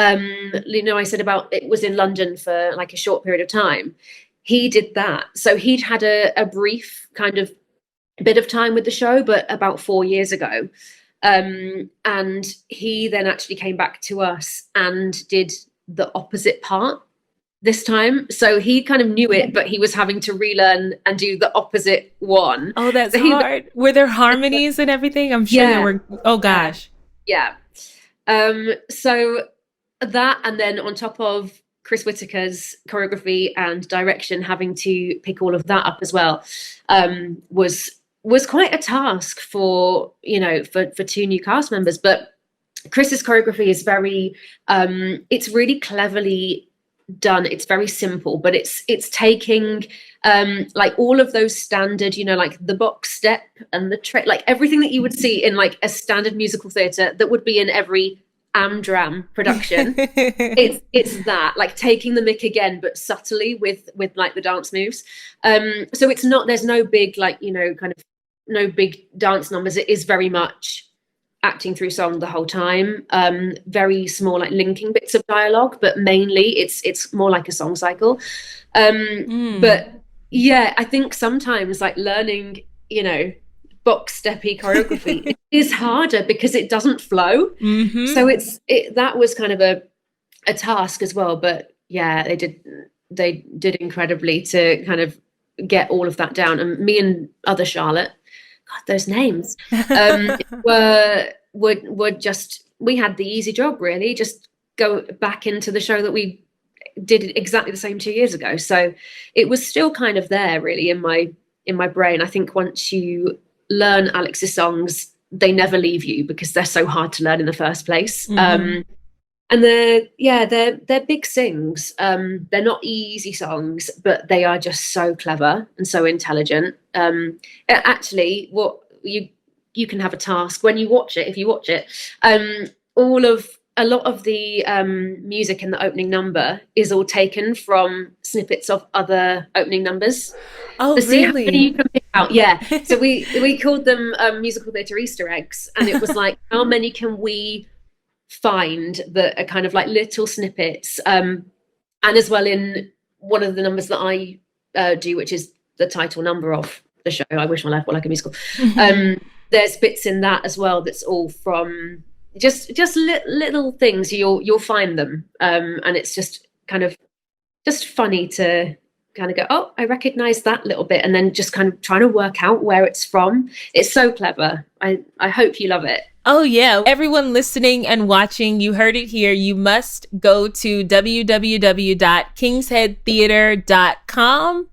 you know, I said about it was in London for like a short period of time. He did that. So he'd had a brief kind of bit of time with the show, but about 4 years ago. And he then actually came back to us and did the opposite part this time. So he kind of knew it, but he was having to relearn and do the opposite one. Oh, that's hard. Were there harmonies and everything? I'm sure there were. Oh gosh. Yeah. So that, and then on top of Chris Whitaker's choreography and direction, having to pick all of that up as well, was quite a task for two new cast members. But Chris's choreography is very, it's really cleverly done. It's very simple, but it's taking like all of those standard, like the box step and the like everything that you would see in like a standard musical theatre that would be in every Amdram production. it's that, like taking the mick again, but subtly with like the dance moves. So it's not, there's no big like, kind of no big dance numbers. It is very much acting through song the whole time. Very small like linking bits of dialogue, but mainly it's more like a song cycle. But yeah, I think sometimes like learning, box steppy choreography it is harder because it doesn't flow. So that was kind of a task as well. But yeah, they did incredibly to kind of get all of that down. And me and other Charlotte, God, those names, were just, we had the easy job really, just go back into the show that we did exactly the same 2 years ago. So it was still kind of there really in my brain. I think once you learn Alex's songs, they never leave you because they're so hard to learn in the first place. And they're big sings. They're not easy songs, but they are just so clever and so intelligent. Actually, what you can have a task when you watch it. If you watch it, a lot of the music in the opening number is all taken from snippets of other opening numbers. Oh, so see really? how many you can pick out. Yeah. So we called them musical theatre Easter eggs, and it was like, how many can we find that are kind of like little snippets? And as well, in one of the numbers that I do, which is the title number of the show, I Wish My Life Were Like a Musical. There's bits in that as well that's all from just little things. You'll find them, and it's just kind of just funny to kind of go, oh, I recognize that little bit, and then just kind of trying to work out where it's from. It's so clever. I hope you love it. Oh yeah, everyone listening and watching, you heard it here. You must go to www.kingsheadtheater.com.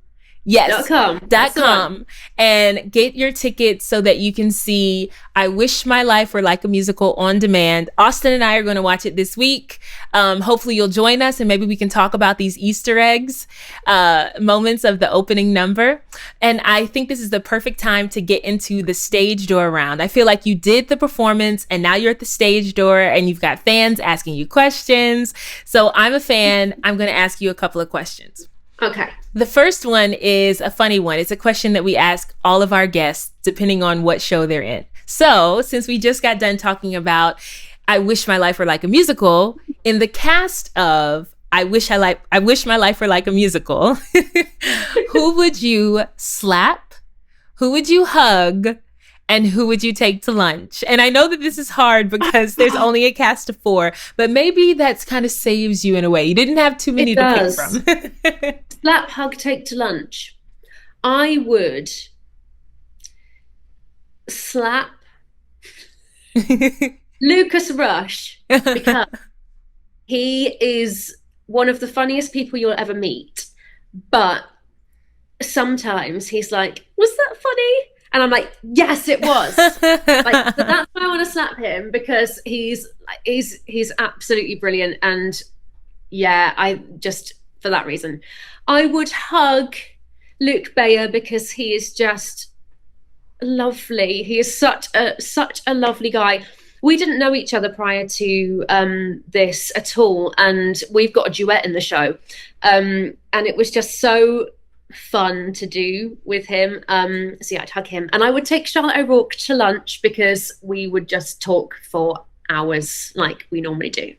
Yes, .com and get your tickets so that you can see I Wish My Life Were Like a Musical on demand. Austin and I are going to watch it this week. Hopefully you'll join us and maybe we can talk about these Easter eggs, moments of the opening number. And I think this is the perfect time to get into the stage door round. I feel like you did the performance and now you're at the stage door and you've got fans asking you questions. So I'm a fan. I'm going to ask you a couple of questions. Okay. The first one is a funny one. It's a question that we ask all of our guests, depending on what show they're in. So since we just got done talking about I Wish My Life Were Like a Musical, in the cast of I Wish My Life Were Like a Musical, who would you slap? Who would you hug? And who would you take to lunch? And I know that this is hard because there's only a cast of 4, but maybe that's kind of saves you in a way. You didn't have too many to pick from. Slap, hug, take to lunch. I would slap Lucas Rush because he is one of the funniest people you'll ever meet. But sometimes he's like, was that funny? And I'm like, yes, it was. So that's why I want to slap him, because he's absolutely brilliant. And yeah, I just, for that reason, I would hug Luke Bayer because he is just lovely. He is such a lovely guy. We didn't know each other prior to this at all, and we've got a duet in the show, and it was just so fun to do with him. So yeah, I'd hug him, and I would take Charlotte O'Rourke to lunch because we would just talk for hours like we normally do.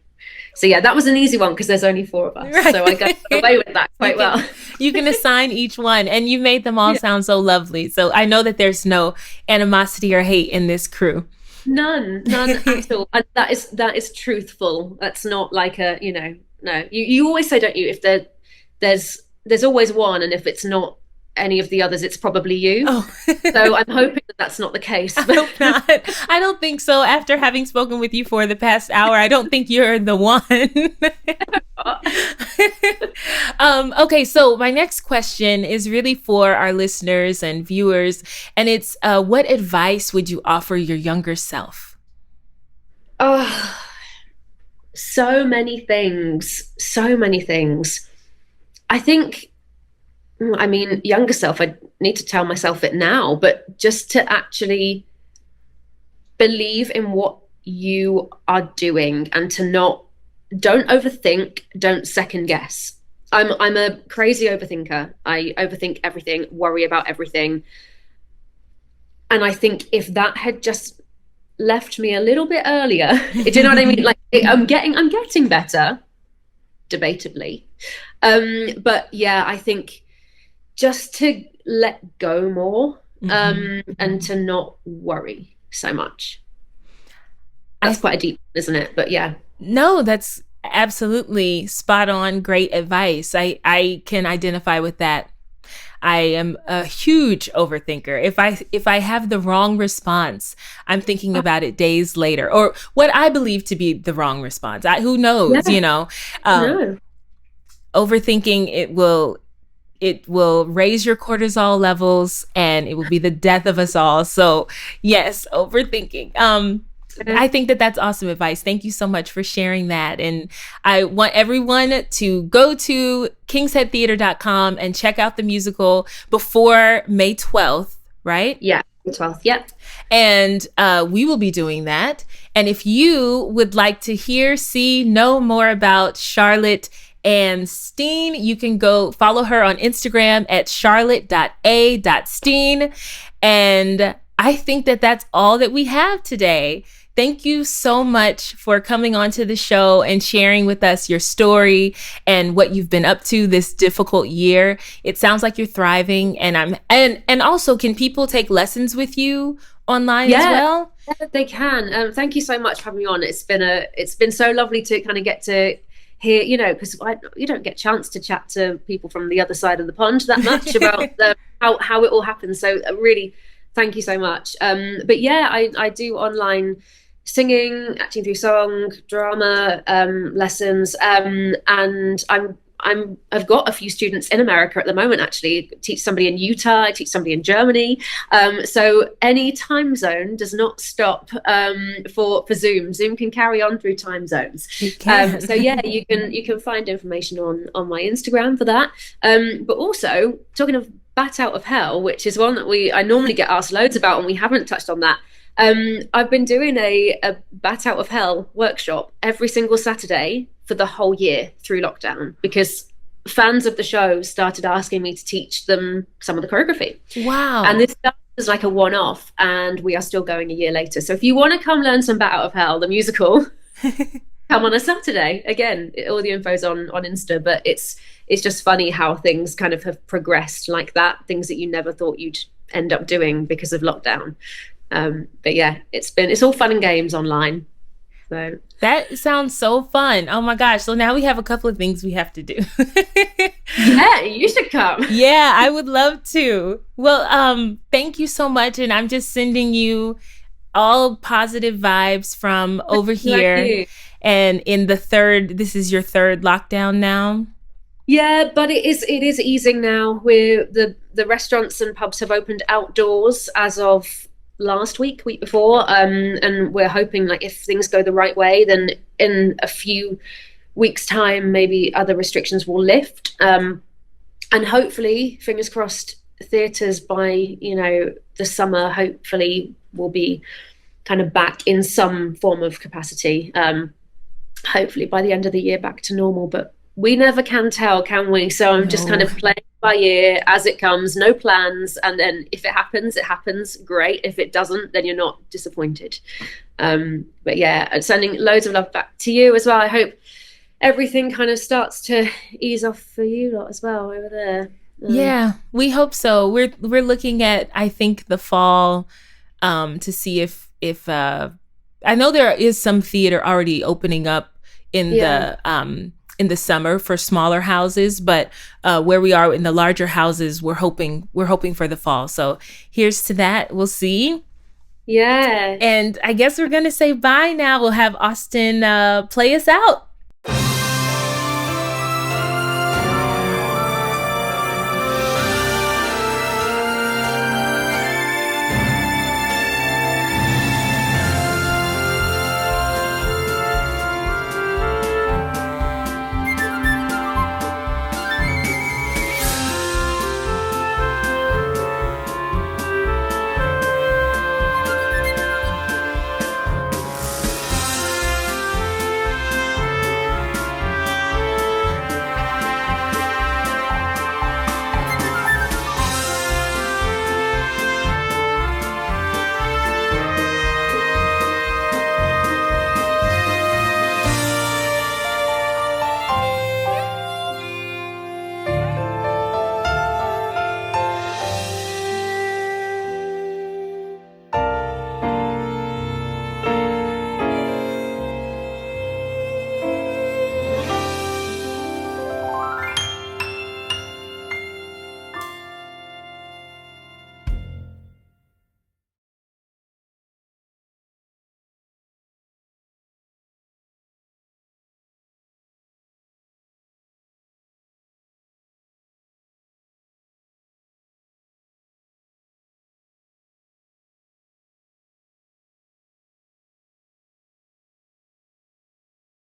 So yeah, that was an easy one because there's only 4 of us, right. So I got away with that quite well. You can assign each one, and you made them all sound so lovely. So I know that there's no animosity or hate in this crew. None at all. And that is truthful. That's not like a, no. You always say, don't you, if there's always one, and if it's not any of the others, it's probably you. Oh. So I'm hoping that that's not the case. I hope not. I don't think so. After having spoken with you for the past hour, I don't think you're the one. Okay, so my next question is really for our listeners and viewers, and it's what advice would you offer your younger self? Oh, so many things. So many things. I think, I mean, younger self, I need to tell myself it now, but just to actually believe in what you are doing and to don't overthink, don't second guess. I'm a crazy overthinker. I overthink everything, worry about everything. And I think if that had just left me a little bit earlier, do you know what I mean? Like I'm getting better, debatably. But yeah, I think just to let go more, and to not worry so much. That's quite a deep, isn't it? But yeah. No, that's absolutely spot on. Great advice. I can identify with that. I am a huge overthinker. If I have the wrong response, I'm thinking about it days later, or what I believe to be the wrong response. Who knows, you know? No. Overthinking, it will raise your cortisol levels and it will be the death of us all. So yes, overthinking. I think that's awesome advice. Thank you so much for sharing that. And I want everyone to go to kingsheadtheater.com and check out the musical before May 12th, right? Yeah, May 12th. Yep. And we will be doing that. And if you would like to hear, see, know more about Charlotte Anne Steen, you can go follow her on Instagram at charlotte.a.steen. And I think that's all that we have today. Thank you so much for coming onto the show and sharing with us your story and what you've been up to this difficult year. It sounds like you're thriving, and also, can people take lessons with you online as well? Yeah, they can. Thank you so much for having me on. It's been so lovely to kind of get to hear, you know, because you don't get a chance to chat to people from the other side of the pond that much about how it all happens. So really, thank you so much. But yeah, I do online singing, acting through song, drama lessons, and I've got a few students in America at the moment. Actually, I teach somebody in Utah, I teach somebody in Germany. So any time zone does not stop for Zoom. Zoom can carry on through time zones. So yeah, you can find information on my Instagram for that. But also, talking of Bat Out of Hell, which is one that I normally get asked loads about, and we haven't touched on that. I've been doing a Bat Out of Hell workshop every single Saturday for the whole year through lockdown, because fans of the show started asking me to teach them some of the choreography. Wow. And this started as like a one-off, and we are still going a year later. So if you want to come learn some Bat Out of Hell, the musical, come on a Saturday. Again, all the info's on Insta, but it's just funny how things kind of have progressed like that, things that you never thought you'd end up doing because of lockdown. But yeah, it's all fun and games online. So that sounds so fun. Oh my gosh. So now we have a couple of things we have to do. Yeah, you should come. Yeah, I would love to. Well, thank you so much. And I'm just sending you all positive vibes from over here. And this is your third lockdown now? Yeah, but it is easing now. The restaurants and pubs have opened outdoors as of last week before, and we're hoping, like, if things go the right way, then in a few weeks' time maybe other restrictions will lift, and hopefully, fingers crossed, theatres by the summer hopefully will be kind of back in some form of capacity, hopefully by the end of the year back to normal. But we never can tell, can we? So I'm just kind of playing by ear as it comes, no plans. And then if it happens, great. If it doesn't, then you're not disappointed. But yeah, sending loads of love back to you as well. I hope everything kind of starts to ease off for you lot as well over there. Yeah, we hope so. We're looking at, I think, the fall to see if I know there is some theater already opening up in the summer for smaller houses, but where we are in the larger houses, we're hoping for the fall. So here's to that. We'll see. Yeah. And I guess we're gonna say bye now. We'll have Austin play us out.